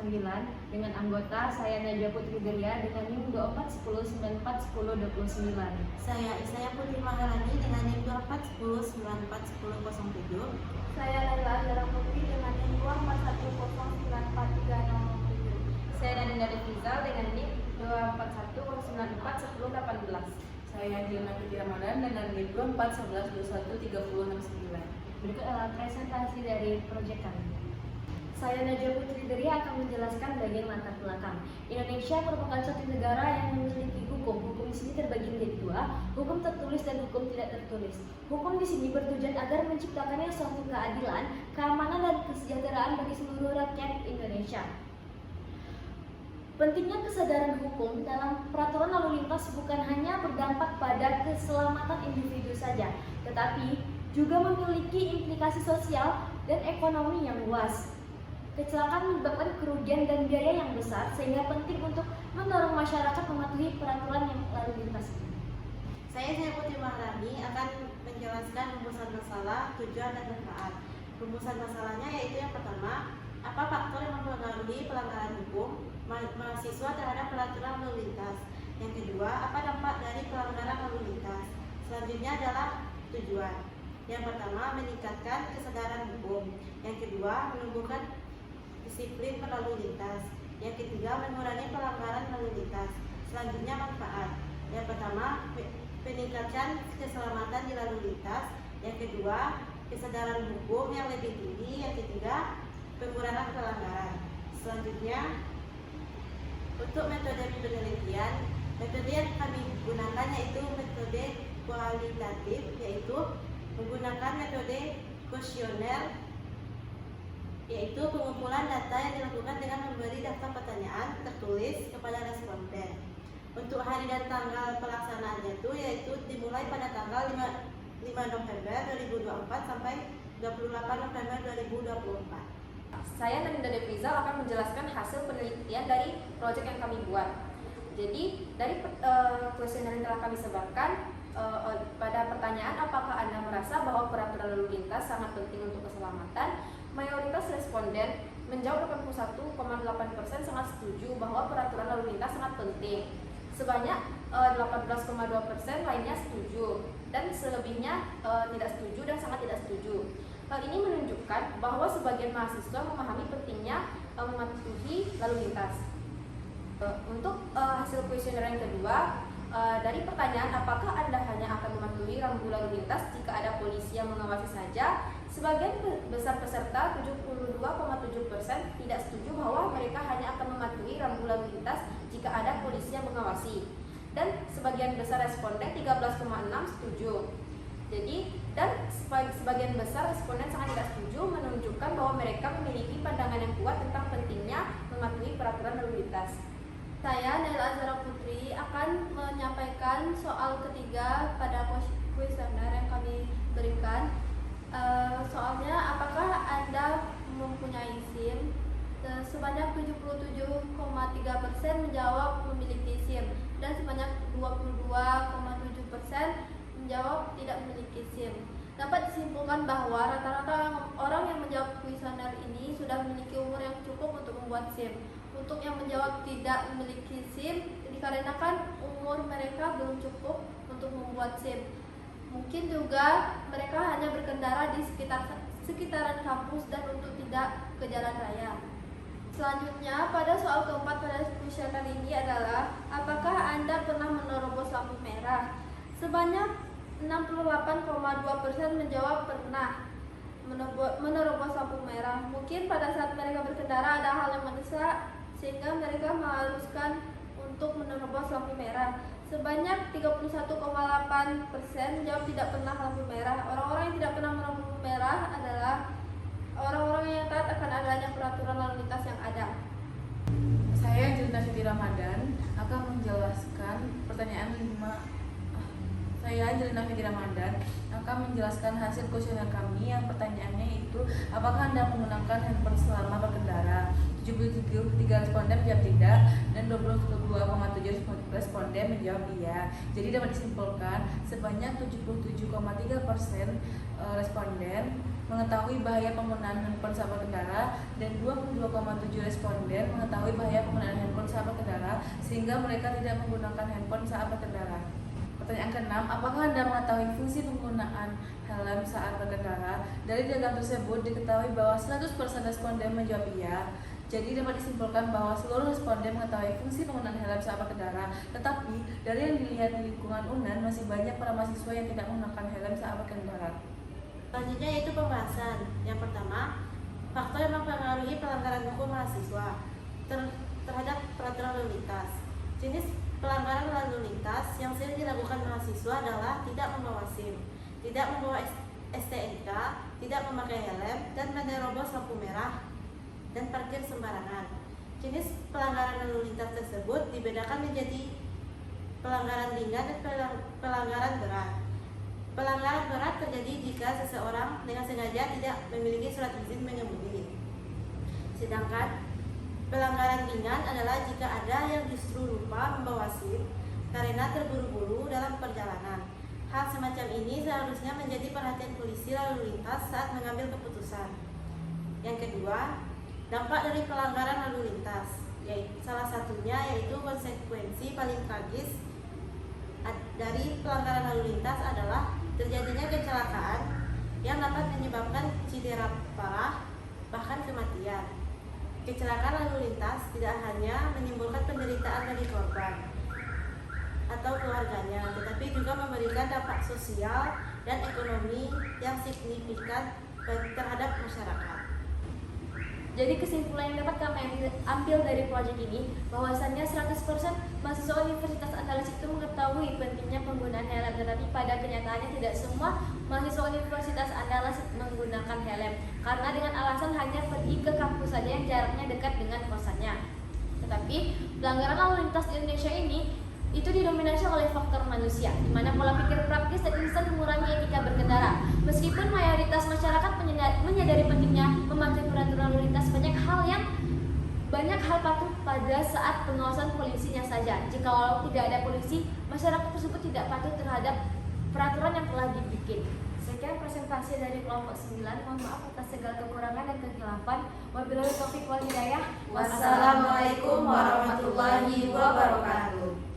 dengan anggota saya Najwa Putri Delia dengan NIM 2410941029. Saya Isaya Putri Maharani dengan NIM 2410941007. Saya Laila Azhara Putri dengan NIM 2410944307. Saya Nadine Devizal dengan NIM 2410941018. Saya Diana Putri Ramadan dengan NIM 2411213069. Berikut adalah presentasi dari proyek kami. Saya Najwa Putri Delia akan menjelaskan bagian latar belakang. Indonesia merupakan suatu negara yang memiliki hukum. Hukum di sini terbagi menjadi dua, hukum tertulis dan hukum tidak tertulis. Hukum di sini bertujuan agar menciptakannya suatu keadilan, keamanan dan kesejahteraan bagi seluruh rakyat Indonesia. Pentingnya kesadaran hukum dalam peraturan lalu lintas bukan hanya berdampak pada keselamatan individu saja, tetapi juga memiliki implikasi sosial dan ekonomi yang luas. Kecelakaan menyebabkan kerugian dan biaya yang besar, sehingga penting untuk mendorong masyarakat mematuhi peraturan yang lalu lintas. Saya Putri Maharani akan menjelaskan rumusan masalah, tujuan, dan manfaat. Rumusan masalahnya yaitu yang pertama, apa faktor yang mempengaruhi pelanggaran hukum mahasiswa terhadap peraturan lalu lintas. Yang kedua, apa dampak dari pelanggaran lalu lintas. Selanjutnya adalah tujuan. Yang pertama, meningkatkan kesadaran hukum. Yang kedua, menumbuhkan disiplin berlalu lintas. Yang ketiga, mengurangi pelanggaran lalu lintas. Selanjutnya, manfaat. Yang pertama, peningkatan keselamatan di lalu lintas. Yang kedua, kesadaran hukum yang lebih tinggi. Yang ketiga, pengurangan pelanggaran. Selanjutnya, untuk metode penelitian, metode yang kami gunakan yaitu metode kualitatif, yaitu menggunakan metode kuesioner, yaitu pengumpulan data yang dilakukan dengan memberi daftar pertanyaan tertulis kepada responden. Untuk hari dan tanggal pelaksanaannya yaitu dimulai pada tanggal 5 November 2024 sampai 28 November 2024. Saya Nadine Devizal akan menjelaskan hasil penelitian dari proyek yang kami buat. Jadi dari kuesioner yang telah kami sebarkan, pada pertanyaan apakah Anda merasa bahwa peraturan lalu lintas sangat penting untuk keselamatan, mayoritas responden menjawab 81,8% sangat setuju bahwa peraturan lalu lintas sangat penting. Sebanyak 18,2% lainnya setuju dan selebihnya tidak setuju dan sangat tidak setuju. Hal ini menunjukkan bahwa sebagian mahasiswa memahami pentingnya mematuhi lalu lintas. Untuk hasil kuesioner yang kedua, dari pertanyaan apakah Anda hanya akan mematuhi rambu lalu lintas jika ada polisi yang mengawasi saja, sebagian besar peserta 72,7% tidak setuju bahwa mereka hanya akan mematuhi rambu lalu lintas jika ada polisi yang mengawasi, dan sebagian besar responden 13,6% setuju. Jadi, dan sebagian besar responden sangat tidak setuju, menunjukkan bahwa mereka memiliki pandangan yang kuat tentang pentingnya mematuhi peraturan lalu lintas. Saya Laila Azhara Putri akan menyampaikan soal ketiga pada kuesioner yang kami berikan. Soalnya, apakah Anda mempunyai SIM? Sebanyak 77,3% menjawab memiliki SIM dan sebanyak 22,7% menjawab tidak memiliki SIM. Dapat disimpulkan bahwa rata-rata orang yang menjawab kuesioner ini sudah memiliki umur yang cukup untuk membuat SIM. Untuk yang menjawab tidak memiliki SIM, dikarenakan umur mereka belum cukup untuk membuat SIM. Mungkin juga mereka hanya berkendara di sekitaran kampus dan untuk tidak ke jalan raya. Selanjutnya, pada soal keempat pada kuesioner ini adalah apakah Anda pernah menerobos lampu merah? Sebanyak 68,2% menjawab pernah menerobos lampu merah. Mungkin pada saat mereka berkendara ada hal yang mendesak sehingga mereka mengharuskan untuk menerobos lampu merah. Sebanyak 31,8% menjawab tidak pernah lampu merah. Orang-orang yang tidak pernah menerobos lampu merah adalah orang-orang yang taat akan adanya peraturan lalu lintas yang ada. Saya Diana Putri Ramadan akan menjelaskan pertanyaan 5. Saya Angelina Fitri Ramadan akan menjelaskan hasil kuesioner kami yang pertanyaannya itu apakah Anda menggunakan handphone selama berkendara? 73 responden menjawab tidak dan 22,7 responden menjawab iya. Jadi dapat disimpulkan sebanyak 77,3% responden mengetahui bahaya penggunaan handphone saat berkendara dan 22,7 responden mengetahui bahaya penggunaan handphone saat berkendara sehingga mereka tidak menggunakan handphone saat berkendara. Pertanyaan ke-6, apakah Anda mengetahui fungsi penggunaan helm saat berkendara? Dari diagram tersebut diketahui bahwa 100% responden menjawab iya. Jadi dapat disimpulkan bahwa seluruh responden mengetahui fungsi penggunaan helm saat berkendara. Tetapi dari yang dilihat di lingkungan UNAN masih banyak para mahasiswa yang tidak menggunakan helm saat berkendara. Selanjutnya yaitu pembahasan. Yang pertama, faktor yang mempengaruhi pelanggaran hukum mahasiswa terhadap peraturan lalu lintas. Jenis pelanggaran lalu lintas yang sering dilakukan mahasiswa adalah tidak membawa SIM, tidak membawa STNK, tidak memakai helm, dan menerobos lampu merah, dan parkir sembarangan. Jenis pelanggaran lalu lintas tersebut dibedakan menjadi pelanggaran ringan dan pelanggaran berat. Pelanggaran berat terjadi jika seseorang dengan sengaja tidak memiliki surat izin mengemudi. Sedangkan pelanggaran ringan adalah jika ada yang justru lupa membawa SIM karena terburu-buru dalam perjalanan. Hal semacam ini seharusnya menjadi perhatian polisi lalu lintas saat mengambil keputusan. Yang kedua, dampak dari pelanggaran lalu lintas, salah satunya yaitu konsekuensi paling tragis dari pelanggaran lalu lintas adalah terjadinya kecelakaan yang dapat menyebabkan cedera parah bahkan kematian. Kecelakaan lalu lintas tidak hanya menimbulkan penderitaan bagi korban atau keluarganya, tetapi juga memberikan dampak sosial dan ekonomi yang signifikan terhadap masyarakat. Jadi kesimpulan yang dapat kami ambil dari proyek ini bahwasannya 100% mahasiswa Universitas Andalas itu mengetahui pentingnya penggunaan helm, tetapi pada kenyataannya tidak semua mahasiswa Universitas Andalas menggunakan helm karena dengan alasan hanya pergi ke kampus saja yang jaraknya dekat dengan kosannya. Tetapi pelanggaran lalu lintas di Indonesia ini itu didominasi oleh faktor manusia, di mana pola pikir praktis dan instan mengurangi etika berkendara. Meskipun mayoritas masyarakat menyadari pentingnya mematuhi peraturan lalu lintas, banyak hal patuh pada saat pengawasan polisinya saja. Jika walau tidak ada polisi, masyarakat tersebut tidak patuh terhadap peraturan yang telah dibikin. Sekian presentasi dari kelompok 9. Mohon maaf atas segala kekurangan dan kehilafan. Wabillahi taufiq wal hidayah. Wassalamualaikum warahmatullahi wabarakatuh.